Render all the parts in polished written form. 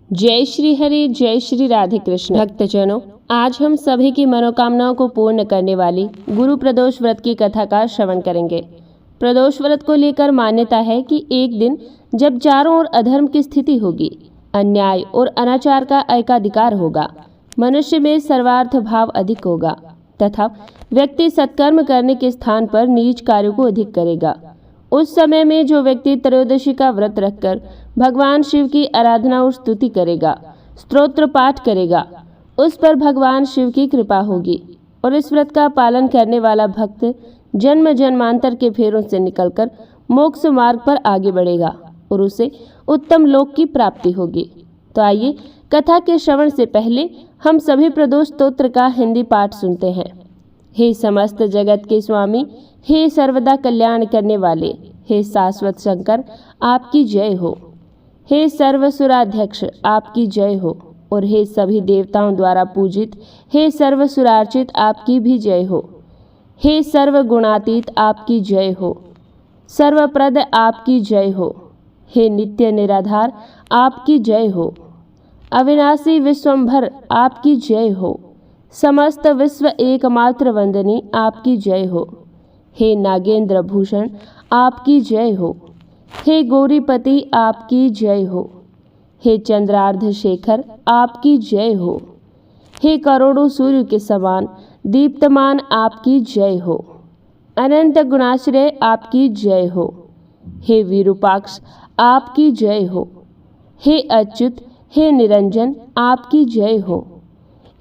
जय श्री हरि, जय श्री राधे कृष्ण। भक्तजनों, आज हम सभी की मनोकामनाओं को पूर्ण करने वाली गुरु प्रदोष व्रत की कथा का श्रवण करेंगे। प्रदोष व्रत को लेकर मान्यता है कि एक दिन जब चारों ओर अधर्म की स्थिति होगी, अन्याय और अनाचार का एकाधिकार होगा, मनुष्य में सर्वार्थ भाव अधिक होगा तथा व्यक्ति सत्कर्म करने के स्थान पर नीच कार्यों को अधिक करेगा। उस समय में जो व्यक्ति त्रयोदशी का व्रत रखकर भगवान शिव की आराधना और स्तुति करेगा, स्तोत्र पाठ करेगा, उस पर भगवान शिव की कृपा होगी और इस व्रत का पालन करने वाला भक्त जन्म जन्मांतर के फेरों से निकलकर मोक्ष मार्ग पर आगे बढ़ेगा और उसे उत्तम लोक की प्राप्ति होगी। तो आइए कथा के श्रवण से पहले हम सभी प्रदोष स्तोत्र का हिंदी पाठ सुनते हैं। हे समस्त जगत के स्वामी, हे सर्वदा कल्याण करने वाले, हे शाश्वत शंकर, आपकी जय हो। हे सर्वसुराध्यक्ष, आपकी जय हो। और हे सभी देवताओं द्वारा पूजित, हे सर्वसुरार्चित, आपकी भी जय हो। हे सर्वगुणातीत, आपकी जय हो। सर्वप्रद, आपकी जय हो। हे नित्य निराधार, आपकी जय हो। अविनाशी विश्वंभर, आपकी जय हो। समस्त विश्व एकमात्र वंदनी, आपकी जय हो। हे नागेंद्र भूषण, आपकी जय हो। हे गौरीपति, आपकी जय हो। हे चंद्रार्ध शेखर, आपकी जय हो। हे करोड़ों सूर्य के समान दीप्तमान, आपकी जय हो। अनंत गुणाश्रय, आपकी जय हो। हे विरूपाक्ष, आपकी जय हो। हे अच्युत, हे निरंजन, आपकी जय हो।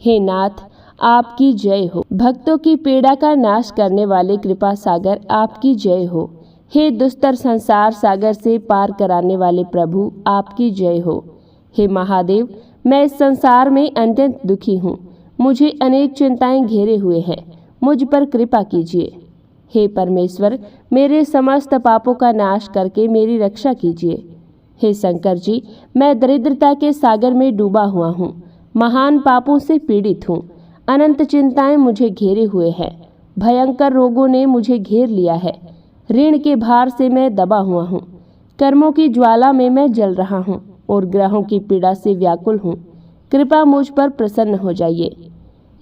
हे नाथ, आपकी जय हो। भक्तों की पीड़ा का नाश करने वाले कृपा सागर, आपकी जय हो। हे दुस्तर संसार सागर से पार कराने वाले प्रभु, आपकी जय हो। हे महादेव, मैं इस संसार में अत्यंत दुखी हूँ, मुझे अनेक चिंताएं घेरे हुए हैं, मुझ पर कृपा कीजिए। हे परमेश्वर, मेरे समस्त पापों का नाश करके मेरी रक्षा कीजिए। हे शंकर जी, मैं दरिद्रता के सागर में डूबा हुआ हूँ, महान पापों से पीड़ित हूँ, अनंत चिंताएं मुझे घेरे हुए हैं, भयंकर रोगों ने मुझे घेर लिया है, ऋण के भार से मैं दबा हुआ हूँ, कर्मों की ज्वाला में मैं जल रहा हूँ और ग्रहों की पीड़ा से व्याकुल हूँ। कृपा मुझ पर प्रसन्न हो जाइए।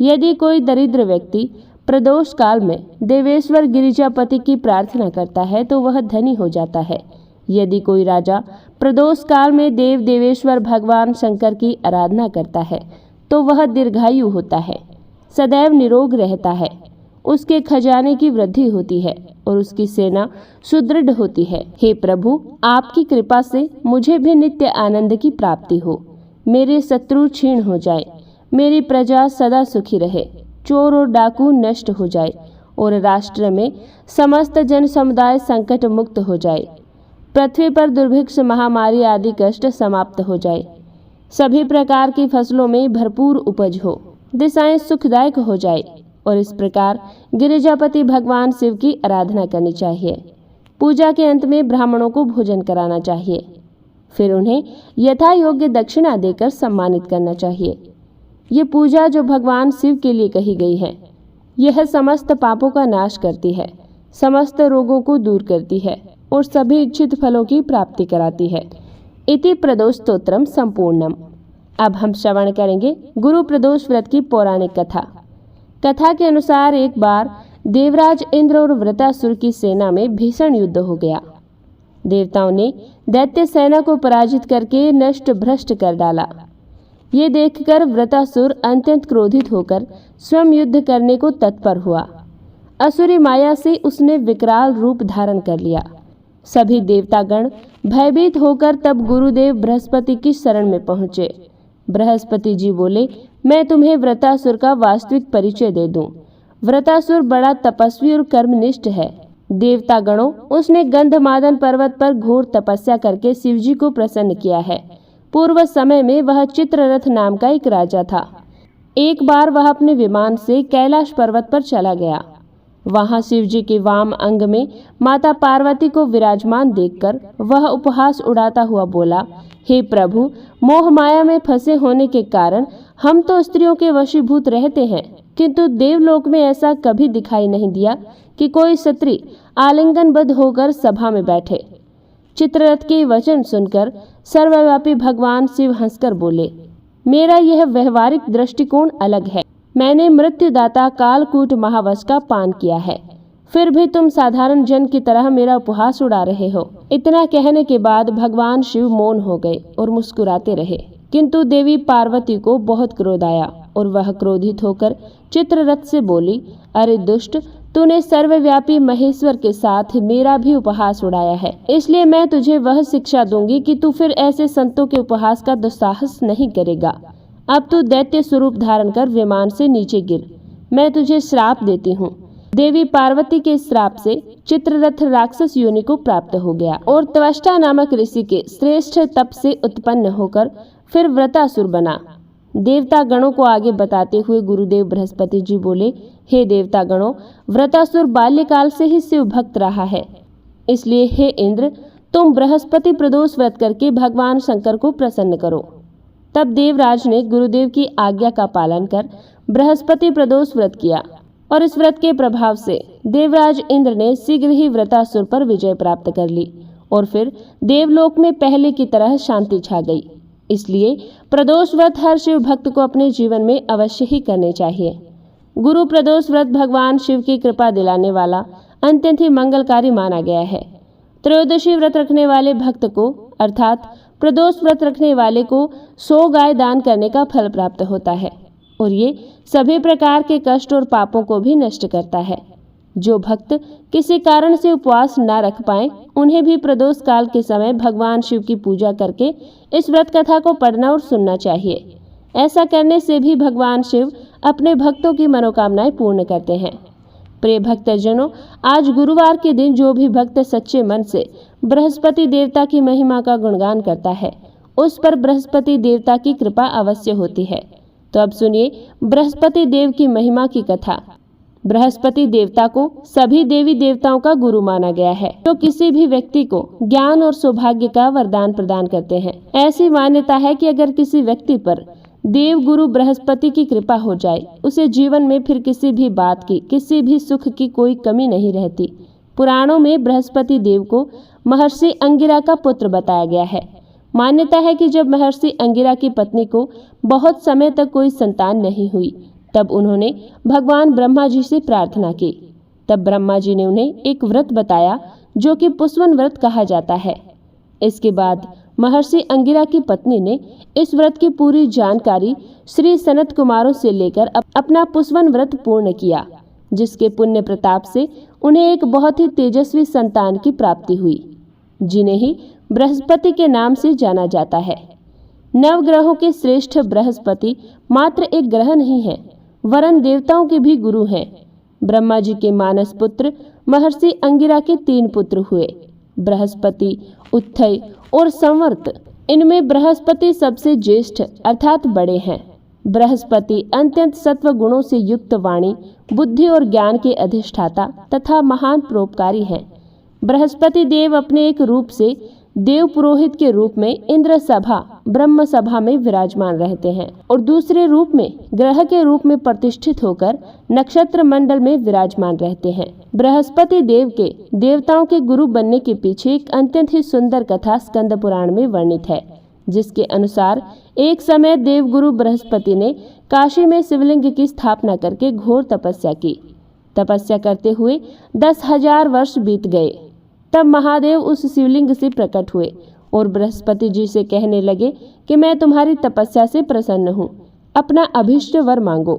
यदि कोई दरिद्र व्यक्ति प्रदोष काल में देवेश्वर गिरिजापति की प्रार्थना करता है तो वह धनी हो जाता है। यदि कोई राजा प्रदोष काल में देव देवेश्वर भगवान शंकर की आराधना करता है तो वह दीर्घायु होता है, सदैव निरोग रहता है, उसके खजाने की वृद्धि होती है और उसकी सेना सुदृढ़ होती है। हे प्रभु, आपकी कृपा से मुझे भी नित्य आनंद की प्राप्ति हो, मेरे शत्रु क्षीण हो जाए, मेरी प्रजा सदा सुखी रहे, चोर और डाकू नष्ट हो जाए और राष्ट्र में समस्त जन समुदाय संकट मुक्त हो जाए, पृथ्वी पर दुर्भिक्ष महामारी आदि कष्ट समाप्त हो जाए, सभी प्रकार की फसलों में भरपूर उपज हो, दिशाएं सुखदायक हो जाए और इस प्रकार गिरिजापति भगवान शिव की आराधना करनी चाहिए। पूजा के अंत में ब्राह्मणों को भोजन कराना चाहिए, फिर उन्हें यथा योग्य दक्षिणा देकर सम्मानित करना चाहिए। ये पूजा जो भगवान शिव के लिए कही गई है, यह समस्त पापों का नाश करती है, समस्त रोगों को दूर करती है और सभी इच्छित फलों की प्राप्ति कराती है। इति प्रदोष स्तोत्रम संपूर्णम। अब हम श्रवण करेंगे गुरु प्रदोष व्रत की पौराणिक कथा। कथा के अनुसार एक बार देवराज इंद्र और वृत्रासुर की सेना में भीषण युद्ध हो गया। देवताओं ने दैत्य सेना को पराजित करके नष्ट भ्रष्ट कर डाला। ये देखकर वृत्रासुर अत्यंत क्रोधित होकर स्वयं युद्ध करने को तत्पर हुआ। असुरी माया से उसने विकराल रूप धारण कर लिया। सभी देवतागण भयभीत होकर तब गुरुदेव बृहस्पति की शरण में पहुंचे। बृहस्पति जी बोले, मैं तुम्हें वृत्रासुर का वास्तविक परिचय दे दूं। वृत्रासुर बड़ा तपस्वी और कर्मनिष्ठ है। देवतागणों, उसने गंधमादन पर्वत पर घोर तपस्या करके शिवजी को प्रसन्न किया है। पूर्व समय में वह चित्ररथ नाम का एक राजा था। एक बार वह अपने विमान से कैलाश पर्वत पर चला गया। वहां शिवजी के वाम अंग में माता पार्वती को विराजमान देखकर वह उपहास उड़ाता हुआ बोला, हे प्रभु, मोह माया में फंसे होने के कारण हम तो स्त्रियों के वशीभूत रहते हैं, किंतु देवलोक में ऐसा कभी दिखाई नहीं दिया कि कोई स्त्री आलिंगनबद्ध होकर सभा में बैठे। चित्ररथ के वचन सुनकर सर्वव्यापी भगवान शिव हंसकर बोले, मेरा यह व्यवहारिक दृष्टिकोण अलग है। मैंने मृत्युदाता कालकूट महावश का पान किया है, फिर भी तुम साधारण जन की तरह मेरा उपहास उड़ा रहे हो। इतना कहने के बाद भगवान शिव मौन हो गए और मुस्कुराते रहे। किंतु देवी पार्वती को बहुत क्रोध आया और वह क्रोधित होकर चित्ररथ से बोली, अरे दुष्ट, तूने सर्वव्यापी महेश्वर के साथ मेरा भी उपहास उड़ाया है, इसलिए मैं तुझे वह शिक्षा दूंगी कि तू फिर ऐसे संतों के उपहास का दुस्साहस नहीं करेगा। अब तू दैत्य स्वरूप धारण कर विमान से नीचे गिर, मैं तुझे श्राप देती हूँ। देवी पार्वती के श्राप से चित्ररथ राक्षस योनि को प्राप्त हो गया और त्वष्टा नामक ऋषि के श्रेष्ठ तप से उत्पन्न होकर फिर व्रतासुर बना। देवता गणों को आगे बताते हुए गुरुदेव बृहस्पति जी बोले, हे देवता गणों, व्रतासुर बाल्यकाल से ही शिव भक्त रहा है, इसलिए हे इंद्र, तुम बृहस्पति प्रदोष व्रत करके भगवान शंकर को प्रसन्न करो। तब देवराज ने गुरुदेव की आज्ञा का पालन कर बृहस्पति प्रदोष व्रत किया और इस व्रत के प्रभाव से देवराज इंद्र ने शीघ्र ही व्रतासुर पर विजय प्राप्त कर ली और फिर देवलोक में पहले की तरह शांति छा गई। इसलिए प्रदोष व्रत हर शिव भक्त को अपने जीवन में अवश्य ही करने चाहिए। गुरु प्रदोष व्रत भगवान शिव की कृपा दिलाने वाला अत्यंत ही मंगलकारी माना गया है। त्रयोदशी व्रत रखने वाले भक्त को अर्थात प्रदोष व्रत रखने वाले को 100 गाय दान करने का फल प्राप्त होता है और ये सभी प्रकार के कष्ट और पापों को भी नष्ट करता है। जो भक्त किसी कारण से उपवास न रख पाए, उन्हें भी प्रदोष काल के समय भगवान शिव की पूजा करके इस व्रत कथा को पढ़ना और सुनना चाहिए। ऐसा करने से भी भगवान शिव अपने भक्तों की मनोकामनाएं पूर्ण करते हैं। प्रिय भक्तजनों, आज गुरुवार के दिन जो भी भक्त सच्चे मन से बृहस्पति देवता की महिमा का गुणगान करता है, उस पर बृहस्पति देवता की कृपा अवश्य होती है। तो अब सुनिए बृहस्पति देव की महिमा की कथा। बृहस्पति देवता को सभी देवी देवताओं का गुरु माना गया है, जो किसी भी व्यक्ति को ज्ञान और सौभाग्य का वरदान प्रदान करते हैं। ऐसी मान्यता है कि अगर किसी व्यक्ति पर देव गुरु बृहस्पति की कृपा हो जाए, उसे जीवन में फिर किसी भी बात की, किसी भी सुख की कोई कमी नहीं रहती। पुराणों में बृहस्पति देव को महर्षि अंगिरा का पुत्र बताया गया है। मान्यता है कि जब महर्षि अंगिरा की पत्नी को बहुत समय तक कोई संतान नहीं हुई, तब उन्होंने भगवान ब्रह्मा जी से प्रार्थना की। तब ब्रह्मा जी ने उन्हें एक व्रत बताया जो कि पुष्वन व्रत कहा जाता है। इसके बाद महर्षि अंगिरा की पत्नी ने इस व्रत की पूरी जानकारी श्री सनत कुमारों से लेकर अपना पुष्वन व्रत पूर्ण किया, जिसके पुण्य प्रताप से उन्हें एक बहुत ही तेजस्वी संतान की प्राप्ति हुई, जिन्हें ही बृहस्पति के नाम से जाना जाता है। नवग्रहों के श्रेष्ठ बृहस्पति मात्र एक ग्रह नहीं है, वरन देवताओं के भी गुरु हैं। ब्रह्मा जी के मानस पुत्र महर्षि अंगिरा के 3 पुत्र हुए, बृहस्पति, उत्थय और संवर्त। इनमें बृहस्पति सबसे ज्येष्ठ अर्थात बड़े हैं। बृहस्पति अत्यंत सत्व गुणों से युक्त वाणी, बुद्धि और ज्ञान के अधिष्ठाता तथा महान परोपकारी हैं। बृहस्पति देव अपने एक रूप से देव पुरोहित के रूप में इंद्र सभा ब्रह्म सभा में विराजमान रहते हैं और दूसरे रूप में ग्रह के रूप में प्रतिष्ठित होकर नक्षत्र मंडल में विराजमान रहते हैं। बृहस्पति देव के देवताओं के गुरु बनने के पीछे एक अत्यंत ही सुंदर कथा स्कंद पुराण में वर्णित है, जिसके अनुसार एक समय देवगुरु बृहस्पति ने काशी में शिवलिंग की स्थापना करके घोर तपस्या की। तपस्या करते हुए 10,000 वर्ष बीत गए। तब महादेव उस शिवलिंग से प्रकट हुए और बृहस्पति जी से कहने लगे कि मैं तुम्हारी तपस्या से प्रसन्न हूँ, अपना अभीष्ट वर मांगो।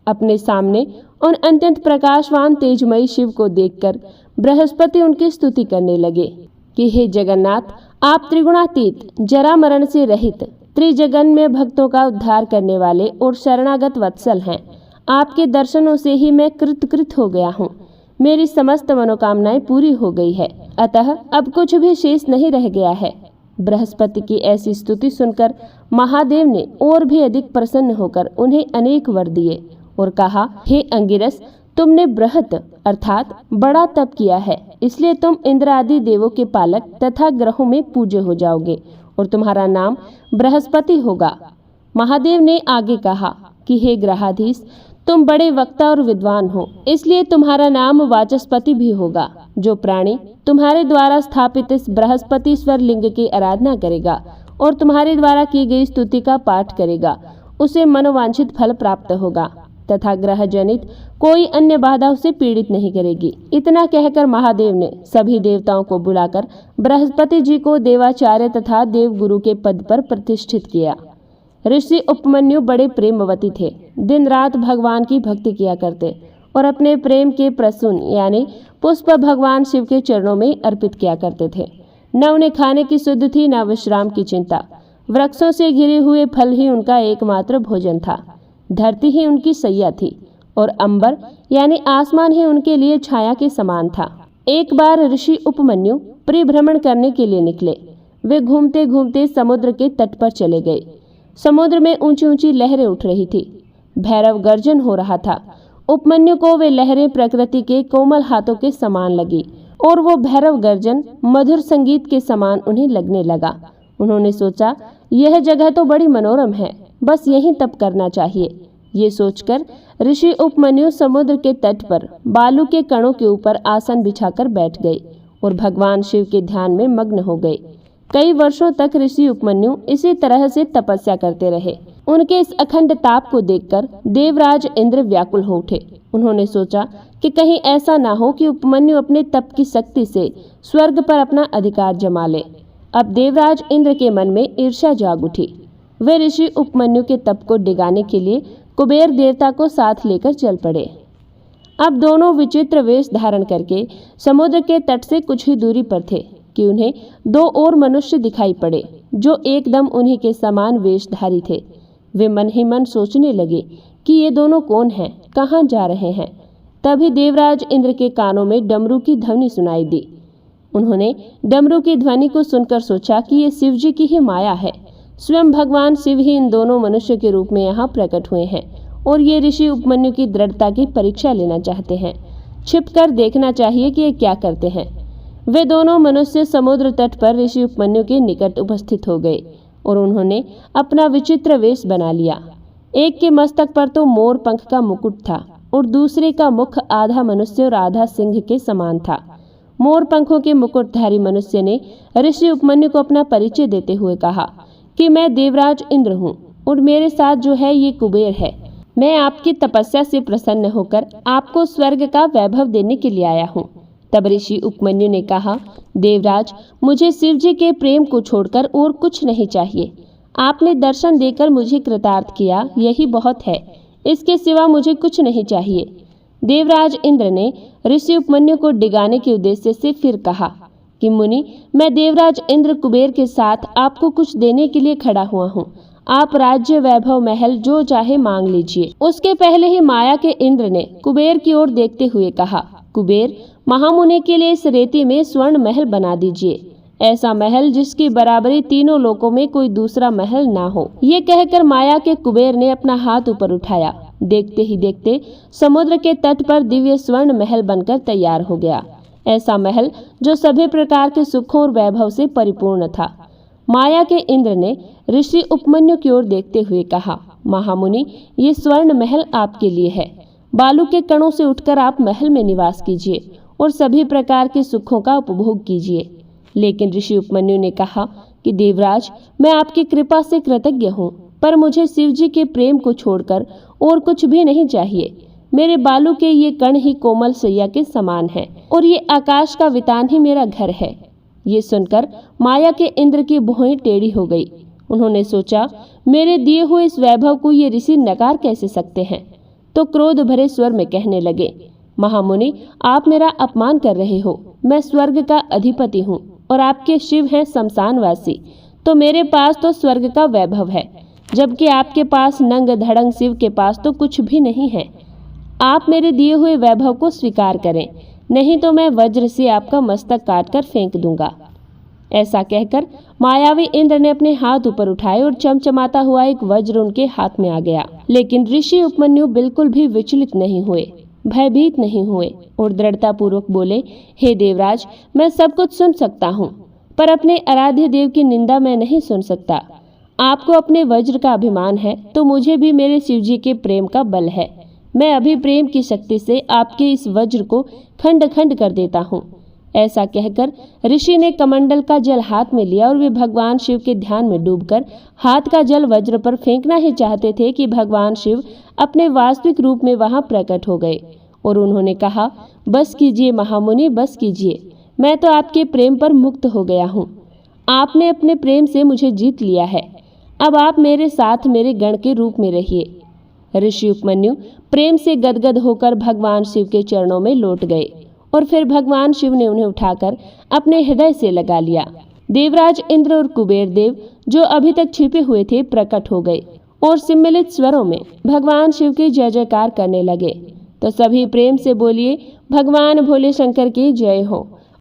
अपने सामने उन अत्यंत प्रकाशवान तेजमयी शिव को देखकर बृहस्पति उनकी स्तुति करने लगे कि हे जगन्नाथ, आप त्रिगुणातीत, जरा मरण से रहित, त्रिजगन में भक्तों का उद्धार करने वाले और शरणागत वत्सल हैं। आपके दर्शनों से ही मैं कृतकृत हो गया हूँ। मेरी समस्त मनोकामनाएं पूरी हो गई है, अतः अब कुछ भी शेष नहीं रह गया है। बृहस्पति की ऐसी स्तुति सुनकर महादेव ने और भी अधिक प्रसन्न होकर उन्हें अनेक वर दिए और कहा, हे अंगिरस, तुमने बृहत अर्थात बड़ा तप किया है, इसलिए तुम इंद्र आदि देवों के पालक तथा ग्रहों में पूज्य हो जाओगे और तुम्हारा नाम बृहस्पति होगा। महादेव ने आगे कहा कि हे ग्रहाधीश, तुम बड़े वक्ता और विद्वान हो, इसलिए तुम्हारा नाम वाचस्पति भी होगा। जो प्राणी तुम्हारे द्वारा स्थापित इस बृहस्पतिश्वर लिंग की आराधना करेगा, और तुम्हारे द्वारा की गई स्तुति का पाठ करेगा, उसे मनोवांछित फल प्राप्त होगा तथा ग्रह जनित कोई अन्य बाधा उसे पीड़ित नहीं करेगी। इतना कहकर महादेव ने सभी देवताओं को बुलाकर बृहस्पति जी को देवाचार्य तथा देवगुरु के पद पर प्रतिष्ठित किया। ऋषि उपमन्यु बड़े प्रेमवती थे। दिन रात भगवान की भक्ति किया करते और अपने प्रेम के प्रसून यानी पुष्प भगवान शिव के चरणों में अर्पित किया करते थे। न उन्हें खाने की सुध थी, न विश्राम की चिंता। वृक्षों से घिरे हुए फल ही उनका एकमात्र भोजन था। धरती ही उनकी सैया थी और अंबर यानी आसमान ही उनके लिए छाया के समान था। एक बार ऋषि उपमन्यु परिभ्रमण करने के लिए निकले। वे घूमते घूमते समुद्र के तट पर चले गए। समुद्र में ऊंची ऊंची लहरें उठ रही थी। भैरव गर्जन हो रहा था। उपमन्यु को वे लहरें प्रकृति के कोमल हाथों के समान लगी और वो भैरव गर्जन मधुर संगीत के समान उन्हें लगने लगा। उन्होंने सोचा, यह जगह तो बड़ी मनोरम है, बस यहीं तप करना चाहिए। ये सोचकर ऋषि उपमन्यु समुद्र के तट पर बालू के कणों के ऊपर आसन बिछाकर बैठ गए और भगवान शिव के ध्यान में मग्न हो गए। कई वर्षों तक ऋषि उपमन्यु इसी तरह से तपस्या करते रहे। उनके इस अखंड ताप को देखकर देवराज इंद्र व्याकुल हो उठे। उन्होंने सोचा कि कहीं ऐसा ना हो कि उपमन्यु अपने तप की शक्ति से स्वर्ग पर अपना अधिकार जमा ले। अब देवराज इंद्र के मन में ईर्ष्या जाग उठी। वे ऋषि उपमन्यु के तप को डिगाने के लिए कुबेर देवता को साथ लेकर चल पड़े। अब दोनों विचित्र वेश धारण करके समुद्र के तट से कुछ ही दूरी पर थे कि उन्हें दो और मनुष्य दिखाई पड़े जो एकदम उन्हीं के समान वेशधारी थे। वे मन ही मन सोचने लगे कि ये दोनों कौन हैं, कहाँ जा रहे हैं। तभी देवराज इंद्र के कानों में डमरू की ध्वनि सुनाई दी। उन्होंने डमरू की ध्वनि को सुनकर सोचा कि ये शिव जी की ही माया है। स्वयं भगवान शिव ही इन दोनों मनुष्य के रूप में यहाँ प्रकट हुए हैं और ये ऋषि उपमन्यु की दृढ़ता की परीक्षा लेना चाहते हैं। छिपकर देखना चाहिए कि ये क्या करते हैं। वे दोनों मनुष्य समुद्र तट पर ऋषि उपमन्यु के निकट उपस्थित हो गए और उन्होंने अपना विचित्र वेश बना लिया। एक के मस्तक पर तो मोर पंख का मुकुट था और दूसरे का मुख आधा मनुष्य और आधा सिंह के समान था। मोर पंखों के मुकुटधारी मनुष्य ने ऋषि उपमन्यु को अपना परिचय देते हुए कहा कि मैं देवराज इंद्र हूँ और मेरे साथ जो है ये कुबेर है। मैं आपकी तपस्या से प्रसन्न होकर आपको स्वर्ग का वैभव देने के लिए आया हूँ। तब ऋषि उपमन्यु ने कहा, देवराज, मुझे शिव जी के प्रेम को छोड़कर और कुछ नहीं चाहिए। आपने दर्शन देकर मुझे कृतार्थ किया, यही बहुत है। इसके सिवा मुझे कुछ नहीं चाहिए। देवराज इंद्र ने ऋषि उपमन्यु को डिगाने के उद्देश्य से फिर कहा कि मुनि, मैं देवराज इंद्र कुबेर के साथ आपको कुछ देने के लिए खड़ा हुआ हूँ। आप राज्य, वैभव, महल जो चाहे मांग लीजिए। उसके पहले ही माया के इंद्र ने कुबेर की ओर देखते हुए कहा, कुबेर, महामुनि के लिए इस रेती में स्वर्ण महल बना दीजिए। ऐसा महल जिसकी बराबरी तीनों लोकों में कोई दूसरा महल ना हो। ये कहकर माया के कुबेर ने अपना हाथ ऊपर उठाया। देखते ही देखते समुद्र के तट पर दिव्य स्वर्ण महल बनकर तैयार हो गया। ऐसा महल जो सभी प्रकार के सुखों और वैभव से परिपूर्ण था। माया के इंद्र ने ऋषि उपमन्यु की ओर देखते हुए कहा, महामुनि, ये स्वर्ण महल आपके लिए है। बालू के कणों से उठकर आप महल में निवास कीजिए और सभी प्रकार के सुखों का उपभोग कीजिए। लेकिन ऋषि उपमन्यु ने कहा कि देवराज, मैं आपकी कृपा से कृतज्ञ हूँ, पर मुझे शिव जी के प्रेम को छोड़कर और कुछ भी नहीं चाहिए। मेरे बालू के ये कण ही कोमल सैया के समान है और ये आकाश का वितान ही मेरा घर है। ये सुनकर माया के इंद्र की भौहें टेढ़ी हो गई। उन्होंने सोचा, मेरे दिए हुए इस वैभव को ये ऋषि नकार कैसे सकते हैं। तो क्रोध भरे स्वर में कहने लगे, महामुनि, आप मेरा अपमान कर रहे हो। मैं स्वर्ग का अधिपति हूँ और आपके शिव हैं शमशानवासी। तो मेरे पास तो स्वर्ग का वैभव है, जबकि आपके पास नंग धड़ंग शिव के पास तो कुछ भी नहीं है। आप मेरे दिए हुए वैभव को स्वीकार करें, नहीं तो मैं वज्र से आपका मस्तक काटकर फेंक दूंगा। ऐसा कहकर मायावी इंद्र ने अपने हाथ ऊपर उठाए और चमचमाता हुआ एक वज्र उनके हाथ में आ गया। लेकिन ऋषि उपमन्यु बिल्कुल भी विचलित नहीं हुए, भयभीत नहीं हुए और दृढ़ता पूर्वक बोले, हे देवराज, मैं सब कुछ सुन सकता हूँ, पर अपने आराध्य देव की निंदा मैं नहीं सुन सकता। आपको अपने वज्र का अभिमान है तो मुझे भी मेरे शिव जी के प्रेम का बल है। मैं अभी प्रेम की शक्ति से आपके इस वज्र को खंड खंड कर देता हूँ। ऐसा कहकर ऋषि ने कमंडल का जल हाथ में लिया और वे भगवान शिव के ध्यान में डूबकर हाथ का जल वज्र पर फेंकना ही चाहते थे कि भगवान शिव अपने वास्तविक रूप में वहां प्रकट हो गए और उन्होंने कहा, बस कीजिए महामुनि, बस कीजिए, मैं तो आपके प्रेम पर मुक्त हो गया हूँ। आपने अपने प्रेम से मुझे जीत लिया है। अब आप मेरे साथ मेरे गण के रूप में रहिए। ऋषि उपमन्यु प्रेम से गदगद होकर भगवान शिव के चरणों में लौट गए और फिर भगवान शिव ने उन्हें उठाकर अपने हृदय से लगा लिया। देवराज इंद्र और कुबेर देव, जो अभी तक छिपे हुए थे, प्रकट हो गए और सम्मिलित स्वरों में भगवान शिव की जय जयकार करने लगे। तो सभी प्रेम से बोलिए, भगवान भोले शंकर की जय हो।